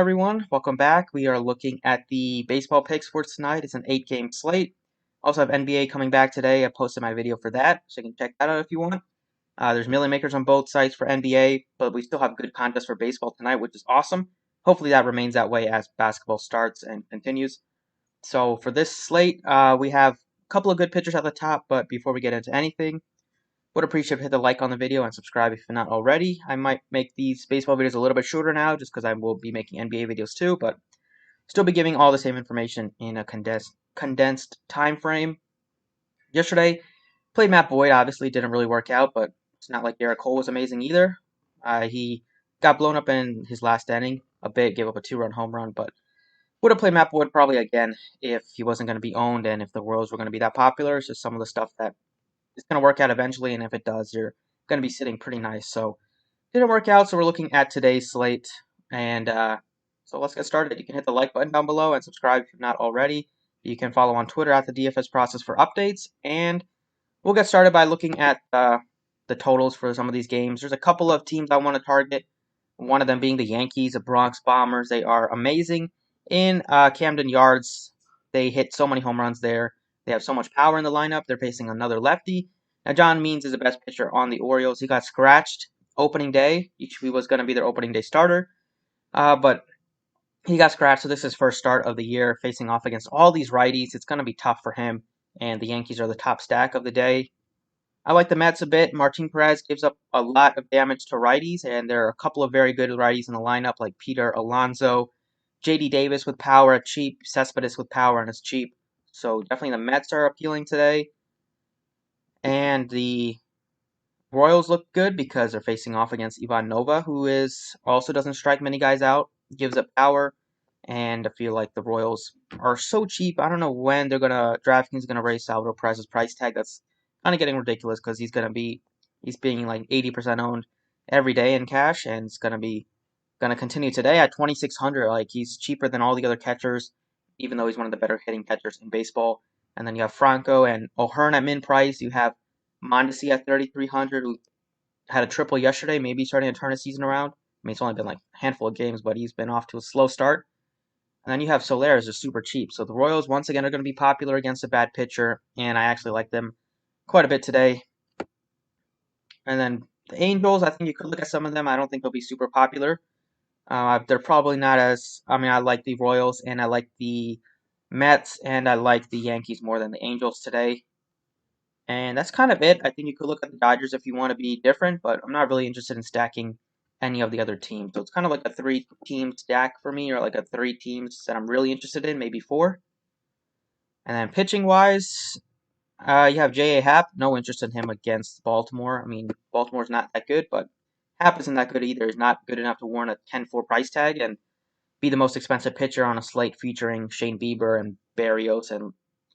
Everyone, welcome back. We are looking at the baseball picks for tonight. It's an 8-game slate. Also have NBA coming back today. I posted my video for that, so you can check that out if you want. There's million makers on both sites for NBA, but we still have good contests for baseball tonight, which is awesome. Hopefully that remains that way as basketball starts and continues. So for this slate, we have a couple of good pitchers at the top, but before we get into anything, would appreciate if you hit the like on the video and subscribe if you're not already. I might make these baseball videos a little bit shorter now just because I will be making NBA videos too, but still be giving all the same information in a condensed time frame. Yesterday, played Matt Boyd. Obviously, didn't really work out, but it's not like Garrett Cole was amazing either. He got blown up in his last inning a bit, gave up a 2-run home run, but would have played Matt Boyd probably again if he wasn't going to be owned and if the Royals were going to be that popular. It's just some of the stuff that is going to work out eventually, and if it does, you're going to be sitting pretty nice. So didn't work out, so we're looking at today's slate, and so let's get started. You can hit the like button down below and subscribe if you're not already. You can follow on Twitter at the DFS Process for updates, and we'll get started by looking at the totals for some of these games. There's a couple of teams I want to target. One of them being the Yankees, the Bronx Bombers. They are amazing in Camden Yards. They hit so many home runs there. They have so much power in the lineup. They're facing another lefty. Now, John Means is the best pitcher on the Orioles. He got scratched opening day. He was going to be their opening day starter, but he got scratched, so this is his first start of the year facing off against all these righties. It's going to be tough for him, and the Yankees are the top stack of the day. I like the Mets a bit. Martin Perez gives up a lot of damage to righties, and there are a couple of very good righties in the lineup, like Peter Alonso, J.D. Davis with power at cheap, Cespedes with power and it's cheap. So definitely the Mets are appealing today. And the Royals look good because they're facing off against Ivan Nova, who is also doesn't strike many guys out, gives up power, and I feel like the Royals are so cheap. I don't know when DraftKings is gonna raise Salvador Perez's price tag. That's kind of getting ridiculous because he's being like 80% owned every day in cash, and it's gonna continue today at 2,600. Like he's cheaper than all the other catchers, even though he's one of the better hitting catchers in baseball. And then you have Franco and O'Hearn at min price. You have Mondesi at 3,300, who had a triple yesterday, maybe starting to turn his season around. I mean, it's only been like a handful of games, but he's been off to a slow start. And then you have Soler is just super cheap. So the Royals, once again, are going to be popular against a bad pitcher, and I actually like them quite a bit today. And then the Angels, I think you could look at some of them. I don't think they'll be super popular. They're probably not as. I mean, I like the Royals, and I like the Mets, and I like the Yankees more than the Angels today. And that's kind of it. I think you could look at the Dodgers if you want to be different, but I'm not really interested in stacking any of the other teams. So it's kind of like a 3-team stack for me, or like a 3 teams that I'm really interested in, maybe 4. And then pitching wise, you have J.A. Happ. No interest in him against Baltimore. I mean, Baltimore's not that good, but Happ isn't that good either. He's not good enough to warrant a 10-4 price tag and be the most expensive pitcher on a slate featuring Shane Bieber and Barrios and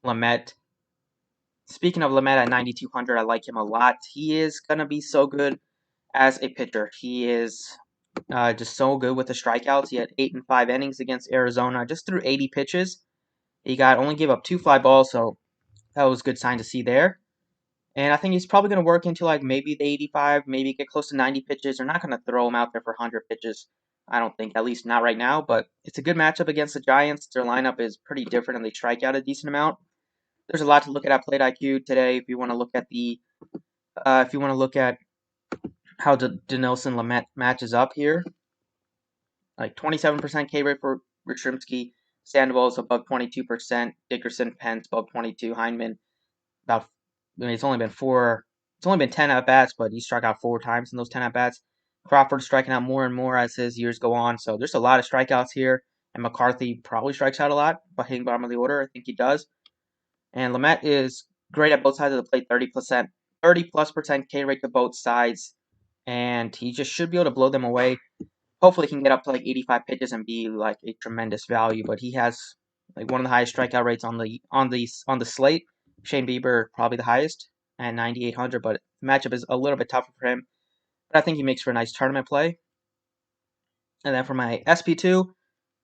Lamet. Speaking of Lamet at 9,200, I like him a lot. He is going to be so good as a pitcher. He is just so good with the strikeouts. He had 8 and 5 innings against Arizona, just threw 80 pitches. He only gave up 2 fly balls, so that was a good sign to see there. And I think he's probably going to work into like maybe the 85, maybe get close to 90 pitches. They're not going to throw him out there for 100 pitches, I don't think, at least not right now. But it's a good matchup against the Giants. Their lineup is pretty different and they strike out a decent amount. There's a lot to look at plate IQ today if you want to look at how Dinelson Lamet matches up here. Like 27% K rate for Yastrzemski. Sandoval is above 22%. Dickerson, Pence above 22. Heineman about. I mean, it's only been 10 at bats, but he struck out 4 times in those 10 at bats. Crawford striking out more and more as his years go on. So there's a lot of strikeouts here. And McCarthy probably strikes out a lot, but hitting bottom of the order, I think he does. And Lamet is great at both sides of the plate, 30+% K rate to both sides, and he just should be able to blow them away. Hopefully, he can get up to like 85 pitches and be like a tremendous value. But he has like one of the highest strikeout rates on the slate. Shane Bieber probably the highest at 9,800, but the matchup is a little bit tougher for him. But I think he makes for a nice tournament play. And then for my SP2,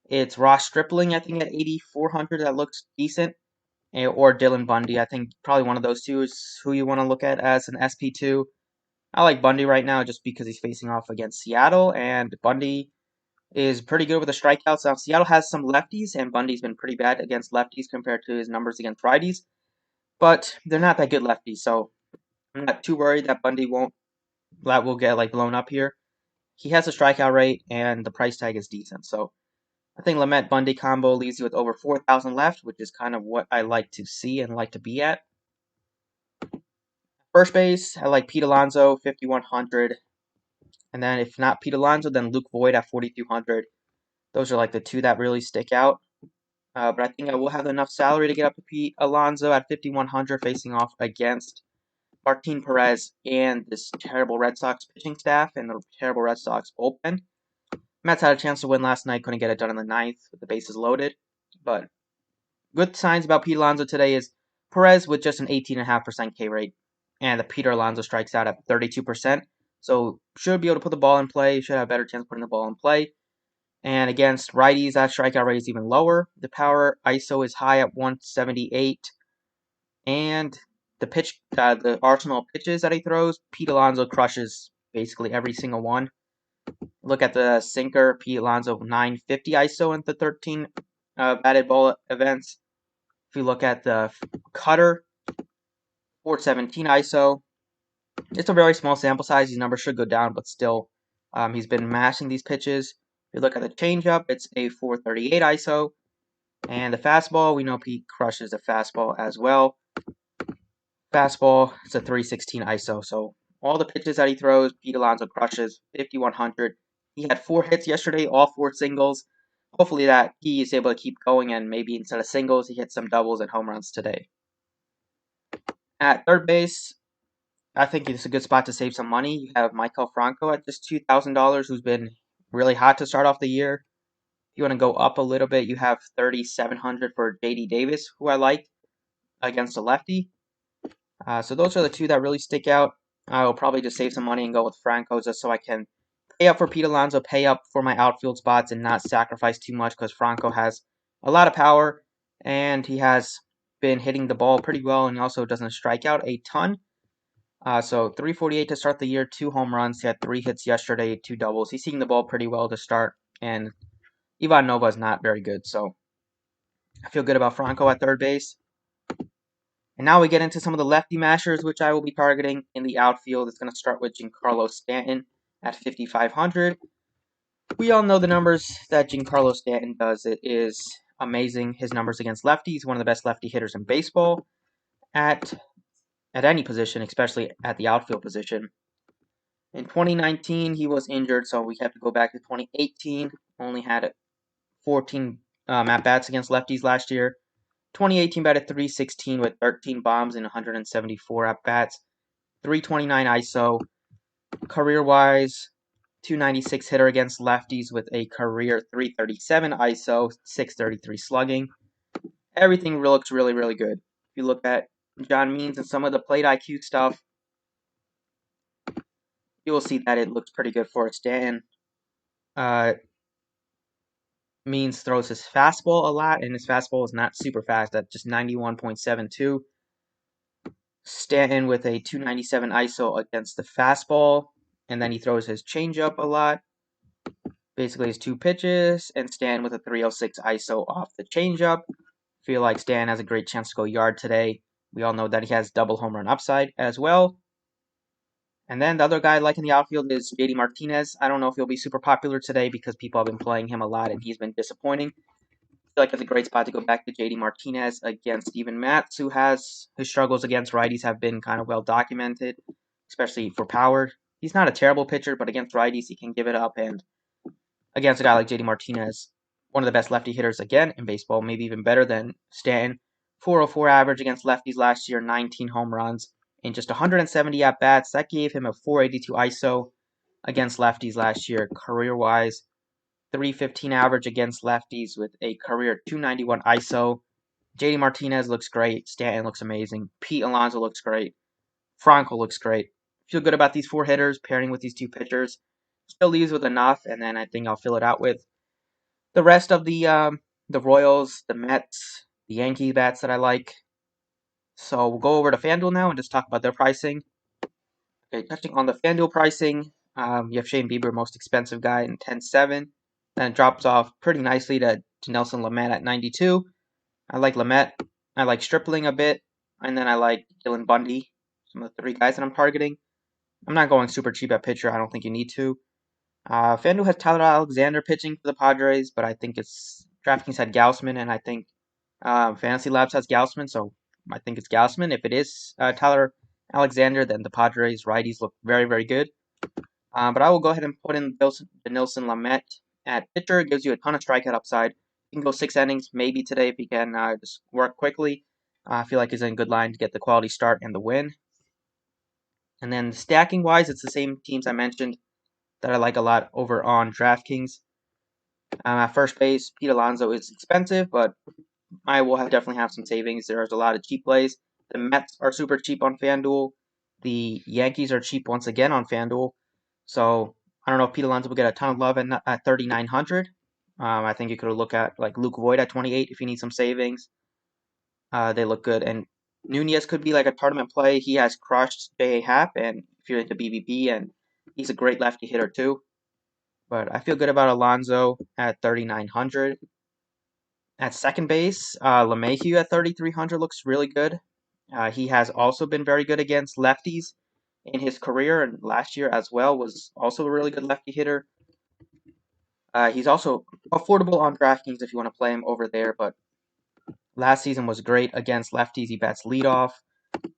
it's Ross Stripling, I think at 8,400. That looks decent. Or Dylan Bundy. I think probably one of those two is who you want to look at as an SP2. I like Bundy right now just because he's facing off against Seattle, and Bundy is pretty good with the strikeouts. Now, Seattle has some lefties, and Bundy's been pretty bad against lefties compared to his numbers against righties. But they're not that good lefties, so I'm not too worried that Bundy will get like blown up here. He has a strikeout rate, and the price tag is decent. So I think Lamet Bundy combo leaves you with over 4,000 left, which is kind of what I like to see and like to be at. First base, I like Pete Alonso, 5,100. And then if not Pete Alonso, then Luke Voigt at 4,200. Those are like the two that really stick out. But I think I will have enough salary to get up to Pete Alonso at 5,100, facing off against Martin Perez and this terrible Red Sox pitching staff and the terrible Red Sox bullpen. Mets had a chance to win last night, couldn't get it done in the ninth with the bases loaded. But good signs about Pete Alonso today is Perez with just an 18.5% K rate, and the Peter Alonso strikes out at 32%. So should be able to put the ball in play, should have a better chance of putting the ball in play. And against righties, that strikeout rate is even lower. The power ISO is high at 178. And the arsenal of pitches that he throws, Pete Alonso crushes basically every single one. Look at the sinker, Pete Alonso 950 ISO in the 13 batted ball events. If you look at the cutter, 417 ISO. It's a very small sample size. These numbers should go down, but still, he's been mashing these pitches. If you look at the changeup, it's a 438 ISO. And the fastball, we know Pete crushes the fastball as well. Fastball, it's a 316 ISO. So all the pitches that he throws, Pete Alonso crushes, 5,100. He had 4 hits yesterday, all 4 singles. Hopefully that he is able to keep going, and maybe instead of singles, he hits some doubles and home runs today. At third base, I think it's a good spot to save some money. You have Michael Franco at just $2,000, who's been really hot to start off the year. If you want to go up a little bit, you have 3,700 for J.D. Davis, who I like against a lefty. So those are the two that really stick out. I will probably just save some money and go with Franco just so I can pay up for Pete Alonso, pay up for my outfield spots, and not sacrifice too much because Franco has a lot of power and he has been hitting the ball pretty well, and he also doesn't strike out a ton. So 348 to start the year, 2 home runs. He had 3 hits yesterday, 2 doubles. He's seeing the ball pretty well to start, and Ivan Nova is not very good. So I feel good about Franco at third base. And now we get into some of the lefty mashers, which I will be targeting in the outfield. It's going to start with Giancarlo Stanton at 5,500. We all know the numbers that Giancarlo Stanton does. It is amazing. His numbers against lefties, one of the best lefty hitters in baseball at any position, especially at the outfield position. In 2019, he was injured, so we have to go back to 2018. Only had 14 at-bats against lefties last year. 2018 batted 316 with 13 bombs and 174 at-bats. 329 ISO. Career-wise, 296 hitter against lefties with a career 337 ISO, 633 slugging. Everything looks really, really good. If you look at John Means and some of the plate IQ stuff, you will see that it looks pretty good for Stanton. Means throws his fastball a lot, and his fastball is not super fast at just 91.72. Stanton with a 297 ISO against the fastball, and then he throws his changeup a lot. Basically, his 2 pitches, and Stanton with a 306 ISO off the changeup. Feel like Stanton has a great chance to go yard today. We all know that he has double home run upside as well. And then the other guy I like in the outfield is JD Martinez. I don't know if he'll be super popular today because people have been playing him a lot and he's been disappointing. I feel like it's a great spot to go back to JD Martinez against Steven Matz, who has his struggles against righties have been kind of well documented, especially for power. He's not a terrible pitcher, but against righties he can give it up. And against a guy like JD Martinez, one of the best lefty hitters again in baseball, maybe even better than Stanton. 404 average against lefties last year, 19 home runs in just 170 at-bats. That gave him a 482 ISO against lefties last year, career-wise. 315 average against lefties with a career 291 ISO. JD Martinez looks great. Stanton looks amazing. Pete Alonso looks great. Franco looks great. Feel good about these 4 hitters pairing with these 2 pitchers. Still leaves with enough, and then I think I'll fill it out with the rest of the Royals, the Mets, the Yankees bats that I like. So we'll go over to Fanduel now and just talk about their pricing. Okay, touching on the Fanduel pricing, you have Shane Bieber, most expensive guy, in 10.7. Then it drops off pretty nicely to Nelson Lamet at 92. I like Lamet. I like Stripling a bit. And then I like Dylan Bundy, some of the three guys that I'm targeting. I'm not going super cheap at pitcher. I don't think you need to. Fanduel has Tyler Alexander pitching for the Padres, but I think it's DraftKings had Gausman, and I think Fantasy Labs has Gausman, so I think it's Gausman. If it is Tyler Alexander, then the Padres righties look very, very good. But I will go ahead and put in Nilson Lamet at pitcher. It gives you a ton of strikeout upside. You can go 6 innings maybe today if you can just work quickly. I feel like he's in good line to get the quality start and the win. And then stacking wise, it's the same teams I mentioned that I like a lot over on DraftKings. At first base, Pete Alonso is expensive, but I will definitely have some savings. There's a lot of cheap plays. The Mets are super cheap on FanDuel. The Yankees are cheap once again on FanDuel. So I don't know if Pete Alonso will get a ton of love at 3,900. I think you could look at like Luke Voigt at 28 if you need some savings. They look good, and Nunez could be like a tournament play. He has crushed J.A. Happ, and if you're into BBP, and he's a great lefty hitter too. But I feel good about Alonso at 3,900. At second base, LeMahieu at 3,300 looks really good. He has also been very good against lefties in his career, and last year as well was also a really good lefty hitter. He's also affordable on DraftKings if you want to play him over there, but last season was great against lefties. He bats leadoff,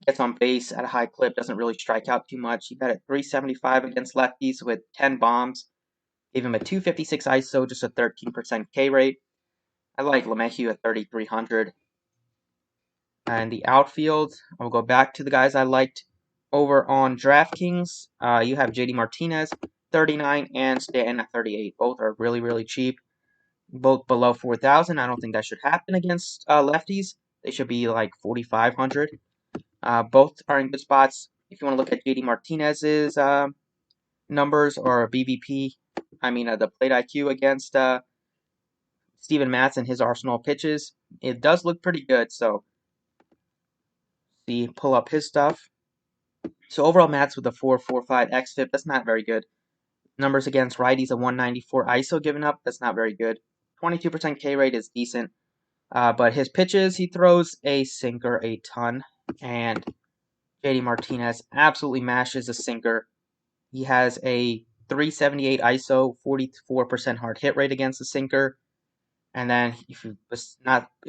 gets on base at a high clip, doesn't really strike out too much. He batted 375 against lefties with 10 bombs. Gave him a 256 ISO, just a 13% K rate. I like LeMahieu at 3,300. And the outfield, I'll go back to the guys I liked over on DraftKings. You have JD Martinez, 39, and Stanton at 38. Both are really, really cheap. Both below 4,000. I don't think that should happen against lefties. They should be like 4,500. Both are in good spots. If you want to look at JD Martinez's numbers or BVP, the plate IQ against Steven Matz and his Arsenal pitches, it does look pretty good. So, see, pull up his stuff. So overall Matz with a 4.45 xFIP, that's not very good. Numbers against righties, a 194 ISO given up, that's not very good. 22% K rate is decent. But his pitches, he throws a sinker a ton. And JD Martinez absolutely mashes a sinker. He has a 378 ISO, 44% hard hit rate against the sinker. And then if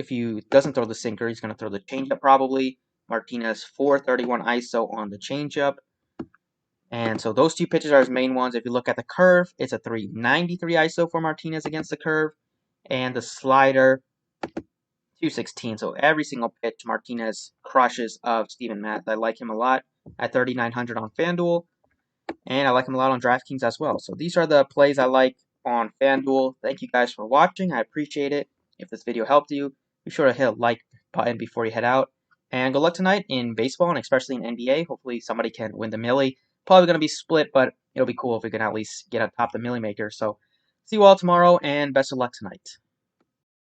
he doesn't throw the sinker, he's going to throw the changeup probably. Martinez 431 ISO on the changeup. And so those two pitches are his main ones. If you look at the curve, it's a 393 ISO for Martinez against the curve. And the slider, 216. So every single pitch Martinez crushes of Steven Matz. I like him a lot at 3,900 on FanDuel. And I like him a lot on DraftKings as well. So these are the plays I like on FanDuel. Thank you guys for watching. I appreciate it. If this video helped you, be sure to hit a like button before you head out. And good luck tonight in baseball and especially in NBA. Hopefully somebody can win the Millie. Probably going to be split, but it'll be cool if we can at least get atop the Millie Maker. So see you all tomorrow and best of luck tonight.